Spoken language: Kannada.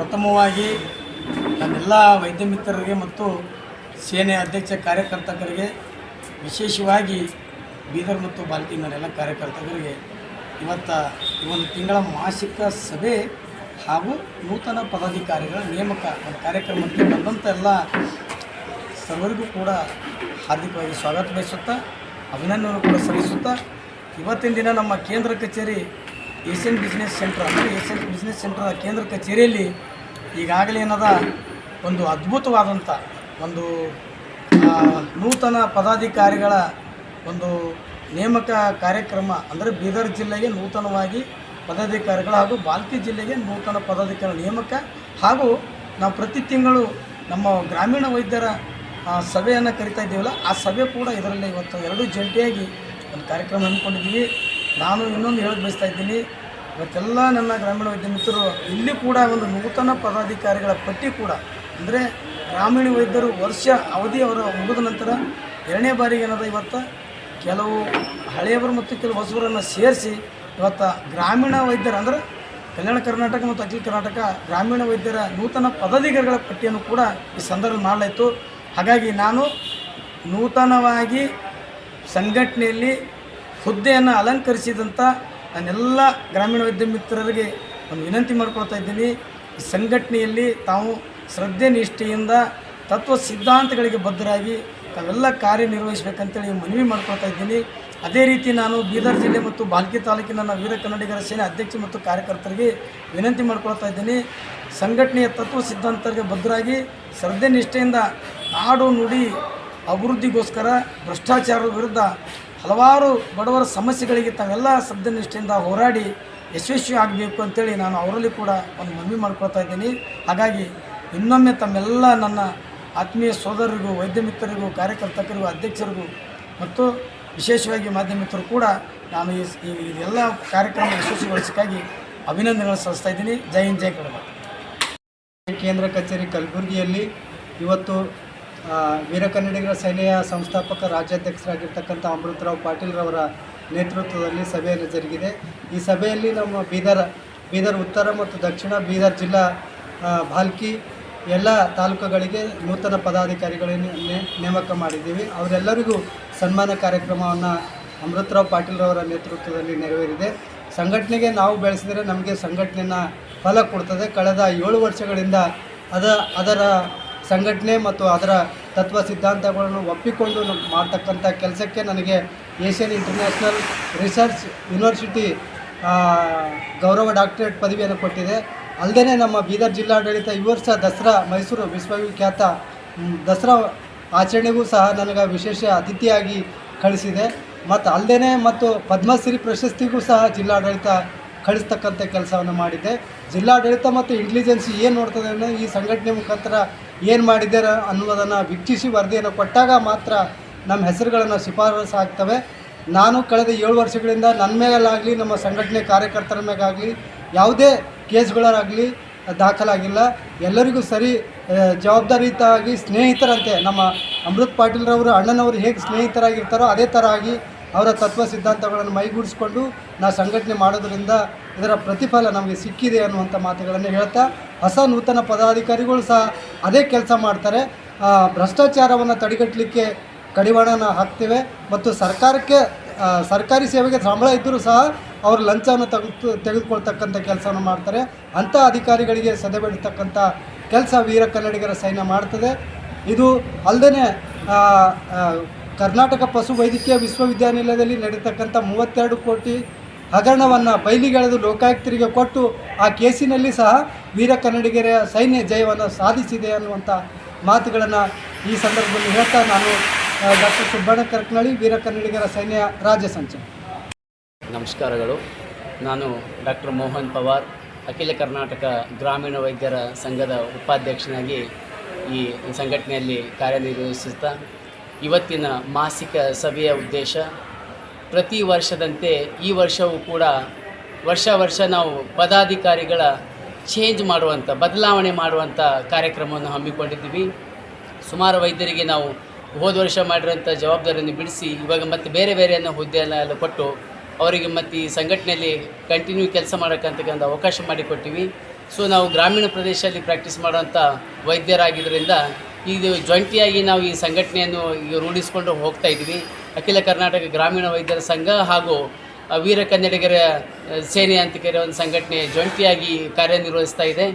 ಪ್ರಥಮವಾಗಿ ನನ್ನೆಲ್ಲ ವೈದ್ಯ ಮಿತ್ರರಿಗೆ ಮತ್ತು ಸೇನೆ ಅಧ್ಯಕ್ಷ ಕಾರ್ಯಕರ್ತರಿಗೆ ವಿಶೇಷವಾಗಿ ಬೀದರ್ ಮತ್ತು ಬಾಲ್ಕಿ ನನ್ನೆಲ್ಲ ಕಾರ್ಯಕರ್ತರಿಗೆ ಇವತ್ತು ಒಂದು ತಿಂಗಳ ಮಾಸಿಕ ಸಭೆ ಹಾಗೂ ನೂತನ ಪದಾಧಿಕಾರಿಗಳ ನೇಮಕ ಒಂದು ಕಾರ್ಯಕ್ರಮಕ್ಕೆ ಬಂದಂಥ ಎಲ್ಲ ಸರ್ವರಿಗೂ ಕೂಡ ಹಾರ್ದಿಕವಾಗಿ ಸ್ವಾಗತ ಬಯಸುತ್ತಾ ಅಭಿನಂದನೆ ಕೂಡ ಸಲ್ಲಿಸುತ್ತಾ ಇವತ್ತಿನ ದಿನ ನಮ್ಮ ಕೇಂದ್ರ ಕಚೇರಿ ಏಷ್ಯನ್ ಬಿಸ್ನೆಸ್ ಸೆಂಟರ್ ಅಂದರೆ ಏಷ್ಯನ್ ಬಿಸ್ನೆಸ್ ಸೆಂಟರ್ ಕೇಂದ್ರ ಕಚೇರಿಯಲ್ಲಿ ಈಗಾಗಲೇ ಏನದ ಒಂದು ಅದ್ಭುತವಾದಂಥ ಒಂದು ನೂತನ ಪದಾಧಿಕಾರಿಗಳ ಒಂದು ನೇಮಕ ಕಾರ್ಯಕ್ರಮ ಅಂದರೆ ಬೀದರ್ ಜಿಲ್ಲೆಗೆ ನೂತನವಾಗಿ ಪದಾಧಿಕಾರಿಗಳು ಹಾಗೂ ಬಾಲ್ಕಿ ಜಿಲ್ಲೆಗೆ ನೂತನ ಪದಾಧಿಕಾರಿ ನೇಮಕ ಹಾಗೂ ನಾವು ಪ್ರತಿ ತಿಂಗಳು ನಮ್ಮ ಗ್ರಾಮೀಣ ವೈದ್ಯರ ಸಭೆಯನ್ನು ಕರಿತಾ ಇದ್ದೀವಲ್ಲ ಆ ಸಭೆ ಕೂಡ ಇದರಲ್ಲಿ ಇವತ್ತು ಎರಡೂ ಜಂಟಿಯಾಗಿ ಒಂದು ಕಾರ್ಯಕ್ರಮ ಹಮ್ಮಿಕೊಂಡಿದ್ದೀವಿ. ನಾನು ಇನ್ನೊಂದು ಹೇಳಕ್ಕೆ ಬಯಸ್ತಾ ಇದ್ದೀನಿ, ಇವತ್ತೆಲ್ಲ ನನ್ನ ಗ್ರಾಮೀಣ ವೈದ್ಯ ಮಿತ್ರರು ಇಲ್ಲಿ ಕೂಡ ಒಂದು ನೂತನ ಪದಾಧಿಕಾರಿಗಳ ಪಟ್ಟಿ ಕೂಡ ಅಂದರೆ ಗ್ರಾಮೀಣ ವೈದ್ಯರು ವರ್ಷ ಅವಧಿ ಅವರ ಮುಗಿದ ನಂತರ ಎರಡನೇ ಬಾರಿಗೆ ಏನದ ಇವತ್ತು ಕೆಲವು ಹಳೆಯವರು ಮತ್ತು ಕೆಲವು ಹೊಸಬರನ್ನು ಸೇರಿಸಿ ಇವತ್ತು ಗ್ರಾಮೀಣ ವೈದ್ಯರು ಅಂದರೆ ಕಲ್ಯಾಣ ಕರ್ನಾಟಕ ಮತ್ತು ಅಖಿಲ ಕರ್ನಾಟಕ ಗ್ರಾಮೀಣ ವೈದ್ಯರ ನೂತನ ಪದಾಧಿಕಾರಿಗಳ ಪಟ್ಟಿಯನ್ನು ಕೂಡ ಈ ಸಂದರ್ಭ ಮಾಡಲಾಯಿತು. ಹಾಗಾಗಿ ನಾನು ನೂತನವಾಗಿ ಸಂಘಟನೆಯಲ್ಲಿ ಹುದ್ದೆಯನ್ನು ಅಲಂಕರಿಸಿದಂಥ ನನ್ನೆಲ್ಲ ಗ್ರಾಮೀಣ ವೈದ್ಯ ಮಿತ್ರರಿಗೆ ಒಂದು ವಿನಂತಿ ಮಾಡ್ಕೊಳ್ತಾ ಇದ್ದೀನಿ, ಈ ಸಂಘಟನೆಯಲ್ಲಿ ತಾವು ಶ್ರದ್ಧೆ ನಿಷ್ಠೆಯಿಂದ ತತ್ವ ಸಿದ್ಧಾಂತಗಳಿಗೆ ಬದ್ಧರಾಗಿ ತಾವೆಲ್ಲ ಕಾರ್ಯನಿರ್ವಹಿಸಬೇಕಂತೇಳಿ ಮನವಿ ಮಾಡ್ಕೊಳ್ತಾ ಇದ್ದೀನಿ. ಅದೇ ರೀತಿ ನಾನು ಬೀದರ್ ಜಿಲ್ಲೆ ಮತ್ತು ಬಾಲ್ಕಿ ತಾಲೂಕಿನ ನನ್ನ ವೀರ ಕನ್ನಡಿಗರ ಸೇನೆ ಅಧ್ಯಕ್ಷ ಮತ್ತು ಕಾರ್ಯಕರ್ತರಿಗೆ ವಿನಂತಿ ಮಾಡ್ಕೊಳ್ತಾ ಇದ್ದೀನಿ, ಸಂಘಟನೆಯ ತತ್ವ ಸಿದ್ಧಾಂತಕ್ಕೆ ಬದ್ಧರಾಗಿ ಶ್ರದ್ಧೆ ನಿಷ್ಠೆಯಿಂದ ನಾಡು ನುಡಿ ಅಭಿವೃದ್ಧಿಗೋಸ್ಕರ ಭ್ರಷ್ಟಾಚಾರದ ವಿರುದ್ಧ ಹಲವಾರು ಬಡವರ ಸಮಸ್ಯೆಗಳಿಗೆ ತಾವೆಲ್ಲ ಶ್ರದ್ಧೆ ನಿಷ್ಠೆಯಿಂದ ಹೋರಾಡಿ ಯಶಸ್ವಿ ಆಗಬೇಕು ಅಂತೇಳಿ ನಾನು ಅವರಲ್ಲಿ ಕೂಡ ಒಂದು ಮನವಿ ಮಾಡ್ಕೊಳ್ತಾ ಇದ್ದೀನಿ. ಹಾಗಾಗಿ ಇನ್ನೊಮ್ಮೆ ತಮ್ಮೆಲ್ಲ ನನ್ನ ಆತ್ಮೀಯ ಸೋದರರಿಗೂ ವೈದ್ಯ ಮಿತ್ರರಿಗೂ ಕಾರ್ಯಕರ್ತರಿಗೂ ಅಧ್ಯಕ್ಷರಿಗೂ ಮತ್ತು ವಿಶೇಷವಾಗಿ ಮಾಧ್ಯಮ ಮಿತ್ರರು ಕೂಡ ನಾನು ಈ ಎಲ್ಲ ಕಾರ್ಯಕ್ರಮ ಯಶಸ್ವಿಗೊಳಿಸಕ್ಕಾಗಿ ಅಭಿನಂದನೆಗಳು ಸಲ್ಲಿಸ್ತಾ ಇದ್ದೀನಿ. ಜೈ ಹಿಂದ್ ಜೈ ಕನ್ನಡ. ಕೇಂದ್ರ ಕಚೇರಿ ಕಲಬುರಗಿಯಲ್ಲಿ ಇವತ್ತು ವೀರ ಕನ್ನಡಿಗರ ಸೇನೆಯ ಸಂಸ್ಥಾಪಕ ರಾಜ್ಯಾಧ್ಯಕ್ಷರಾಗಿರ್ತಕ್ಕಂಥ ಅಮೃತರಾವ್ ಪಾಟೀಲ್ರವರ ನೇತೃತ್ವದಲ್ಲಿ ಸಭೆಯನ್ನು ಜರುಗಿದೆ. ಈ ಸಭೆಯಲ್ಲಿ ನಮ್ಮ ಬೀದರ್ ಉತ್ತರ ಮತ್ತು ದಕ್ಷಿಣ ಬೀದರ್ ಜಿಲ್ಲಾ ಬಾಲ್ಕಿ ಎಲ್ಲ ತಾಲೂಕುಗಳಿಗೆ ನೂತನ ಪದಾಧಿಕಾರಿಗಳನ್ನು ನೇಮಕ ಮಾಡಿದ್ದೀವಿ. ಅವರೆಲ್ಲರಿಗೂ ಸನ್ಮಾನ ಕಾರ್ಯಕ್ರಮವನ್ನು ಅಮೃತರಾವ್ ಪಾಟೀಲ್ರವರ ನೇತೃತ್ವದಲ್ಲಿ ನೆರವೇರಿದೆ. ಸಂಘಟನೆಗೆ ನಾವು ಬೆಳೆಸಿದರೆ ನಮಗೆ ಸಂಘಟನೆಯ ಫಲ ಕೊಡ್ತದೆ. ಕಳೆದ 7 ವರ್ಷಗಳಿಂದ ಅದರ ಸಂಘಟನೆ ಮತ್ತು ಅದರ ತತ್ವ ಸಿದ್ಧಾಂತಗಳನ್ನು ಒಪ್ಪಿಕೊಂಡು ಮಾಡ್ತಕ್ಕಂಥ ಕೆಲಸಕ್ಕೆ ನನಗೆ ಏಷ್ಯನ್ ಇಂಟರ್ನ್ಯಾಷನಲ್ ರಿಸರ್ಚ್ ಯೂನಿವರ್ಸಿಟಿ ಗೌರವ ಡಾಕ್ಟರೇಟ್ ಪದವಿಯನ್ನು ಕೊಟ್ಟಿದೆ. ಅಲ್ಲದೆ ನಮ್ಮ ಬೀದರ್ ಜಿಲ್ಲಾಡಳಿತ ಈ ವರ್ಷ ದಸರಾ ಮೈಸೂರು ವಿಶ್ವವಿಖ್ಯಾತ ದಸರಾ ಆಚರಣೆಗೂ ಸಹ ನನಗೆ ವಿಶೇಷ ಅತಿಥಿಯಾಗಿ ಕಳಿಸಿದೆ. ಮತ್ತು ಅಲ್ಲದೆ ಮತ್ತು ಪದ್ಮಶ್ರೀ ಪ್ರಶಸ್ತಿಗೂ ಸಹ ಜಿಲ್ಲಾಡಳಿತ ಕಳಿಸ್ತಕ್ಕಂಥ ಕೆಲಸವನ್ನು ಮಾಡಿದೆ. ಜಿಲ್ಲಾಡಳಿತ ಮತ್ತು ಇಂಟೆಲಿಜೆನ್ಸಿ ಏನು ನೋಡ್ತದೆ ಅಂದರೆ ಈ ಸಂಘಟನೆ ಮುಖಾಂತರ ಏನು ಮಾಡಿದ್ದಾರೆ ಅನ್ನೋದನ್ನು ವೀಕ್ಷಿಸಿ ವರದಿಯನ್ನು ಕೊಟ್ಟಾಗ ಮಾತ್ರ ನಮ್ಮ ಹೆಸರುಗಳನ್ನು ಶಿಫಾರಸು ಆಗ್ತವೆ. ನಾನು ಕಳೆದ 7 ವರ್ಷಗಳಿಂದ ನನ್ನ ಮೇಲಾಗಲಿ ನಮ್ಮ ಸಂಘಟನೆ ಕಾರ್ಯಕರ್ತರ ಮೇಲಾಗಲಿ ಯಾವುದೇ ಕೇಸ್ಗಳಾಗಲಿ ದಾಖಲಾಗಿಲ್ಲ. ಎಲ್ಲರಿಗೂ ಸರಿ ಜವಾಬ್ದಾರಿಯುತವಾಗಿ ಸ್ನೇಹಿತರಂತೆ ನಮ್ಮ ಅಮೃತ್ ಪಾಟೀಲ್ರವರು ಅಣ್ಣನವರು ಹೇಗೆ ಸ್ನೇಹಿತರಾಗಿರ್ತಾರೋ ಅದೇ ಥರ ಆಗಿ ಅವರ ತತ್ವ ಸಿದ್ಧಾಂತಗಳನ್ನು ಮೈಗೂಡಿಸ್ಕೊಂಡು ನಾವು ಸಂಘಟನೆ ಮಾಡೋದರಿಂದ ಇದರ ಪ್ರತಿಫಲ ನಮಗೆ ಸಿಕ್ಕಿದೆ ಅನ್ನುವಂಥ ಮಾತುಗಳನ್ನು ಹೇಳ್ತಾ ಹೊಸ ನೂತನ ಪದಾಧಿಕಾರಿಗಳು ಸಹ ಅದೇ ಕೆಲಸ ಮಾಡ್ತಾರೆ. ಭ್ರಷ್ಟಾಚಾರವನ್ನು ತಡೆಗಟ್ಟಲಿಕ್ಕೆ ಕಡಿವಾಣನ ಹಾಕ್ತೇವೆ ಮತ್ತು ಸರ್ಕಾರಿ ಸೇವೆಗೆ ಸಂಬಳ ಇದ್ದರೂ ಸಹ ಅವರು ಲಂಚವನ್ನು ತೆಗೆದುಕೊಳ್ತಕ್ಕಂಥ ಕೆಲಸವನ್ನು ಮಾಡ್ತಾರೆ. ಅಂಥ ಅಧಿಕಾರಿಗಳಿಗೆ ಸದೆಬಡಿತಕ್ಕಂಥ ಕೆಲಸ ವೀರ ಕನ್ನಡಿಗರ ಸೈನ್ಯ ಮಾಡ್ತದೆ. ಇದು ಅಲ್ಲದೆ ಕರ್ನಾಟಕ ಪಶು ವೈದ್ಯಕೀಯ ವಿಶ್ವವಿದ್ಯಾನಿಲಯದಲ್ಲಿ ನಡೀತಕ್ಕಂಥ 32 ಕೋಟಿ ಹಗರಣವನ್ನು ಬಯಲಿಗೆಳೆದು ಲೋಕಾಯುಕ್ತರಿಗೆ ಕೊಟ್ಟು ಆ ಕೇಸಿನಲ್ಲಿ ಸಹ ವೀರ ಕನ್ನಡಿಗರ ಸೈನ್ಯ ಜಯವನ್ನು ಸಾಧಿಸಿದೆ ಅನ್ನುವಂಥ ಮಾತುಗಳನ್ನು ಈ ಸಂದರ್ಭದಲ್ಲಿ ಹೇಳ್ತಾ ನಾನು ಡಾಕ್ಟರ್ ಸುಬ್ಬಣ್ಣ ಕರ್ಕನಳ್ಳಿ, ವೀರ ಕನ್ನಡಿಗರ ಸೈನ್ಯ ರಾಜ್ಯ ಸಂಚಾಲಕ. ನಮಸ್ಕಾರಗಳು. ನಾನು ಡಾಕ್ಟರ್ ಮೋಹನ್ ಪವಾರ್, ಅಖಿಲ ಕರ್ನಾಟಕ ಗ್ರಾಮೀಣ ವೈದ್ಯರ ಸಂಘದ ಉಪಾಧ್ಯಕ್ಷನಾಗಿ ಈ ಸಂಘಟನೆಯಲ್ಲಿ ಕಾರ್ಯನಿರ್ವಹಿಸುತ್ತಾ ಇವತ್ತಿನ ಮಾಸಿಕ ಸಭೆಯ ಉದ್ದೇಶ ಪ್ರತಿ ವರ್ಷದಂತೆ ಈ ವರ್ಷವೂ ಕೂಡ ವರ್ಷ ನಾವು ಪದಾಧಿಕಾರಿಗಳ ಚೇಂಜ್ ಮಾಡುವಂಥ ಬದಲಾವಣೆ ಮಾಡುವಂಥ ಕಾರ್ಯಕ್ರಮವನ್ನು ಹಮ್ಮಿಕೊಂಡಿದ್ದೀವಿ. ಸುಮಾರು ವೈದ್ಯರಿಗೆ ನಾವು ಹೋದ ವರ್ಷ ಮಾಡಿರೋಂಥ ಜವಾಬ್ದಾರಿಯನ್ನು ಬಿಡಿಸಿ ಇವಾಗ ಮತ್ತೆ ಬೇರೆ ಹುದ್ದೆಯನ್ನೆಲ್ಲ ಕೊಟ್ಟು ಅವರಿಗೆ ಮತ್ತು ಈ ಸಂಘಟನೆಯಲ್ಲಿ ಕಂಟಿನ್ಯೂ ಕೆಲಸ ಮಾಡೋಕ್ಕಂತಕ್ಕಂಥ ಅವಕಾಶ ಮಾಡಿಕೊಟ್ಟಿವಿ. ಸೊ ನಾವು ಗ್ರಾಮೀಣ ಪ್ರದೇಶದಲ್ಲಿ ಪ್ರಾಕ್ಟೀಸ್ ಮಾಡೋಂಥ ವೈದ್ಯರಾಗಿದ್ದರಿಂದ ಇದು ಜಂಟಿಯಾಗಿ ನಾವು ಈ ಸಂಘಟನೆಯನ್ನು ಈಗ ರೂಢಿಸಿಕೊಂಡು ಹೋಗ್ತಾ ಇದ್ದೀವಿ. ಅಖಿಲ ಕರ್ನಾಟಕ ಗ್ರಾಮೀಣ ವೈದ್ಯರ ಸಂಘ ಹಾಗೂ ವೀರ ಕನ್ನಡಿಗರ ಸೇನೆ ಅಂತ ಕರೆಯುವ ಒಂದು ಸಂಘಟನೆ ಜಂಟಿಯಾಗಿ ಕಾರ್ಯನಿರ್ವಹಿಸ್ತಾ ಇದೆ.